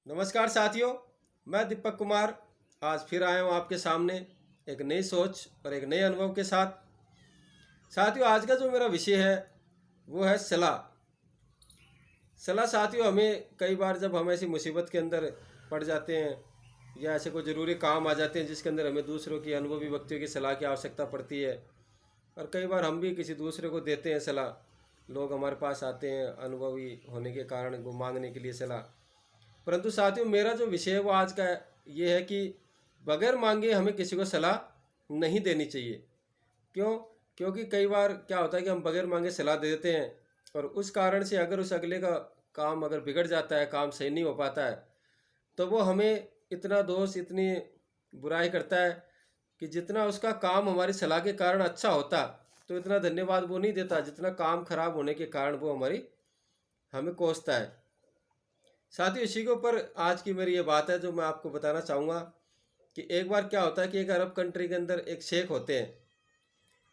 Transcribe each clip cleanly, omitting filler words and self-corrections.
नमस्कार साथियों, मैं दीपक कुमार आज फिर आया हूँ आपके सामने एक नई सोच और एक नए अनुभव के साथ। साथियों, आज का जो मेरा विषय है वो है सलाह। सलाह साथियों, हमें कई बार जब हम ऐसी मुसीबत के अंदर पड़ जाते हैं या ऐसे कोई ज़रूरी काम आ जाते हैं जिसके अंदर हमें दूसरों की, अनुभवी व्यक्तियों की सलाह की आवश्यकता पड़ती है। और कई बार हम भी किसी दूसरे को देते हैं सलाह। लोग हमारे पास आते हैं अनुभवी होने के कारण वो मांगने के लिए सलाह। परंतु साथियों, मेरा जो विषय है वो आज का ये है कि बगैर मांगे हमें किसी को सलाह नहीं देनी चाहिए। क्यों? क्योंकि कई बार क्या होता है कि हम बगैर मांगे सलाह दे देते हैं और उस कारण से अगर उस अगले का काम अगर बिगड़ जाता है, काम सही नहीं हो पाता है, तो वो हमें इतना दोष, इतनी बुराई करता है कि जितना उसका काम हमारी सलाह के कारण अच्छा होता तो इतना धन्यवाद वो नहीं देता जितना काम खराब होने के कारण वो हमें कोसता है। साथियों, इसी के ऊपर आज की मेरी ये बात है जो मैं आपको बताना चाहूँगा कि एक बार क्या होता है कि एक अरब कंट्री के अंदर एक शेख होते हैं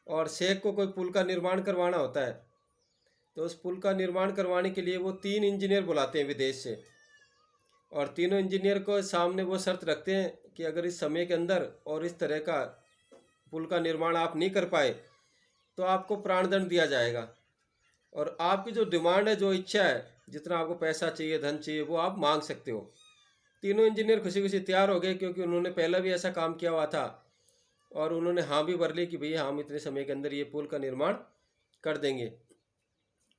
और शेख को कोई पुल का निर्माण करवाना होता है। तो उस पुल का निर्माण करवाने के लिए वो 3 इंजीनियर बुलाते हैं विदेश से। और तीनों इंजीनियर को सामने वो शर्त रखते हैं कि अगर इस समय के अंदर और इस तरह का पुल का निर्माण आप नहीं कर पाए तो आपको प्राणदंड दिया जाएगा। और आपकी जो डिमांड है, जो इच्छा है, जितना आपको पैसा चाहिए, धन चाहिए, वो आप मांग सकते हो। तीनों इंजीनियर खुशी खुशी तैयार हो गए क्योंकि उन्होंने पहले भी ऐसा काम किया हुआ था और उन्होंने हाँ भी भर ली कि भैया हम इतने समय के अंदर ये पुल का निर्माण कर देंगे।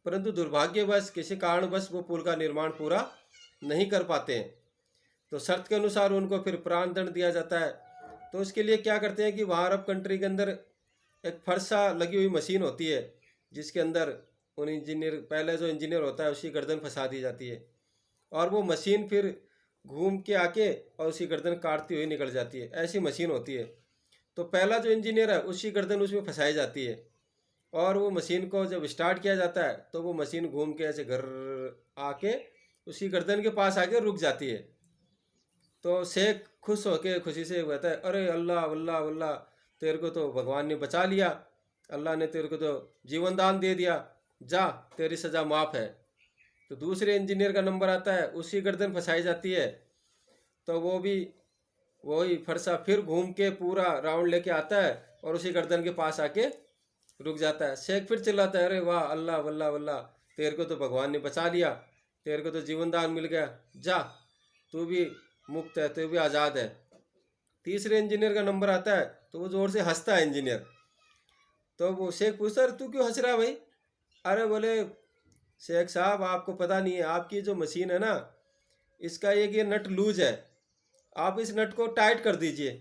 परंतु दुर्भाग्यवश किसी कारणवश वो पुल का निर्माण पूरा नहीं कर पाते हैं। तो शर्त के अनुसार उनको फिर प्राणदंड दिया जाता है। तो उसके लिए क्या करते हैं कि वहाँ अरब कंट्री के अंदर एक फरसा लगी हुई मशीन होती है जिसके अंदर उन इंजीनियर, पहले जो इंजीनियर होता है उसकी गर्दन फंसा दी जाती है और वो मशीन फिर घूम के आके और उसकी गर्दन काटती हुई निकल जाती है। ऐसी मशीन होती है। तो पहला जो इंजीनियर है उसकी गर्दन उसमें फंसाई जाती है और वो मशीन को जब स्टार्ट किया जाता है तो वो मशीन घूम के ऐसे घर आके उसकी गर्दन के पास आके रुक जाती है। तो शेख खुश होके खुशी से कहता है, अरे अल्लाह अल्लाह अल्लाह, तेरे को तो भगवान ने बचा लिया, अल्लाह ने तेरे को तो जीवन दान दे दिया, जा तेरी सज़ा माफ़ है। तो दूसरे इंजीनियर का नंबर आता है, उसकी गर्दन फंसाई जाती है। तो वो भी वही फरसा फिर घूम के पूरा राउंड लेके आता है और उसी गर्दन के पास आके रुक जाता है। शेख फिर चिल्लाता है, अरे वाह अल्लाह वल्लाह वल्लाह, तेरे को तो भगवान ने बचा लिया, तेरे को तो जीवन दान मिल गया, जा तू भी मुक्त है, तू भी आज़ाद है। तीसरे इंजीनियर का नंबर आता है तो वो जोर से हंसता है इंजीनियर। तो वो शेख पूछता है, तू क्यों हंस रहा है भाई? अरे बोले, शेख साहब आपको पता नहीं है, आपकी जो मशीन है ना, इसका एक ये नट लूज है, आप इस नट को टाइट कर दीजिए।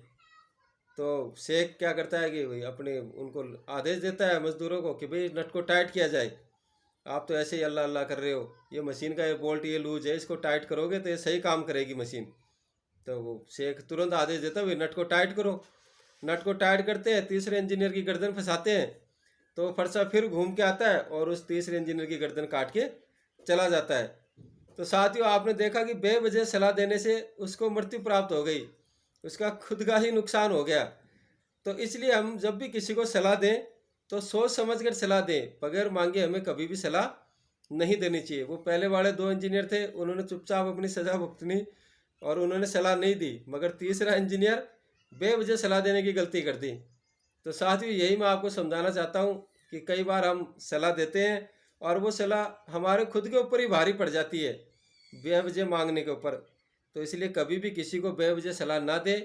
तो शेख क्या करता है कि भाई अपने उनको आदेश देता है मजदूरों को कि भाई नट को टाइट किया जाए। आप तो ऐसे ही अल्लाह अल्लाह कर रहे हो, ये मशीन का ये बोल्ट ये लूज है, इसको टाइट करोगे तो ये सही काम करेगी मशीन। तो वो शेख तुरंत आदेश देता है भाई नट को टाइट करो। नट को टाइट करते हैं, तीसरे इंजीनियर की गर्दन फंसाते हैं। तो फरसा फिर घूम के आता है और उस तीसरे इंजीनियर की गर्दन काट के चला जाता है। तो साथियों, आपने देखा कि बेवजह सलाह देने से उसको मृत्यु प्राप्त हो गई, उसका खुद का ही नुकसान हो गया। तो इसलिए हम जब भी किसी को सलाह दें तो सोच समझ कर सलाह दें। बगैर मांगे हमें कभी भी सलाह नहीं देनी चाहिए। वो पहले वाले 2 इंजीनियर थे, उन्होंने चुपचाप अपनी सज़ा भुगतनी और उन्होंने सलाह नहीं दी, मगर तीसरा इंजीनियर बेवजह सलाह देने की गलती कर दी। तो साथियों, यही मैं आपको समझाना चाहता हूँ कि कई बार हम सलाह देते हैं और वो सलाह हमारे खुद के ऊपर ही भारी पड़ जाती है, बेवजह मांगने के ऊपर। तो इसलिए कभी भी किसी को बेवजह सलाह ना दें।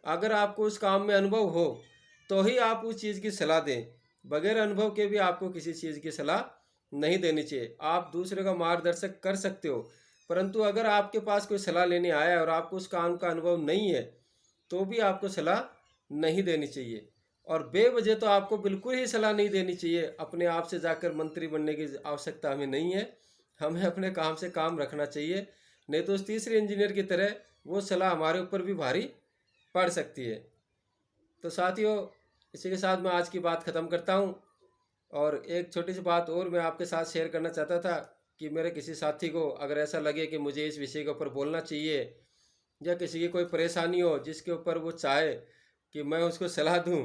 अगर आपको उस काम में अनुभव हो तो ही आप उस चीज़ की सलाह दें। बगैर अनुभव के भी आपको किसी चीज़ की सलाह नहीं देनी चाहिए। आप दूसरे का मार्गदर्शक कर सकते हो, परंतु अगर आपके पास कोई सलाह लेने आया है और आपको उस काम का अनुभव नहीं है तो भी आपको सलाह नहीं देनी चाहिए। और बेवजह तो आपको बिल्कुल ही सलाह नहीं देनी चाहिए। अपने आप से जाकर मंत्री बनने की आवश्यकता हमें नहीं है। हमें अपने काम से काम रखना चाहिए, नहीं तो उस तीसरे इंजीनियर की तरह वो सलाह हमारे ऊपर भी भारी पड़ सकती है। तो साथियों, इसी के साथ मैं आज की बात ख़त्म करता हूँ। और एक छोटी सी बात और मैं आपके साथ शेयर करना चाहता था कि मेरे किसी साथी को अगर ऐसा लगे कि मुझे इस विषय के ऊपर बोलना चाहिए या किसी की कोई परेशानी हो जिसके ऊपर वो चाहे कि मैं उसको सलाह दूं,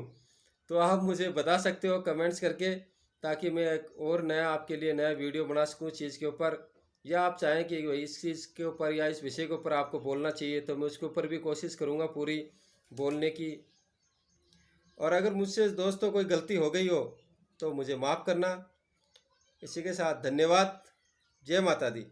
तो आप मुझे बता सकते हो कमेंट्स करके, ताकि मैं एक और नया आपके लिए नया वीडियो बना सकूं चीज़ के ऊपर। या आप चाहें कि भाई इस चीज़ के ऊपर या इस विषय के ऊपर आपको बोलना चाहिए, तो मैं उसके ऊपर भी कोशिश करूँगा पूरी बोलने की। और अगर मुझसे दोस्तों कोई गलती हो गई हो तो मुझे माफ़ करना। इसी के साथ धन्यवाद। जय माता दी।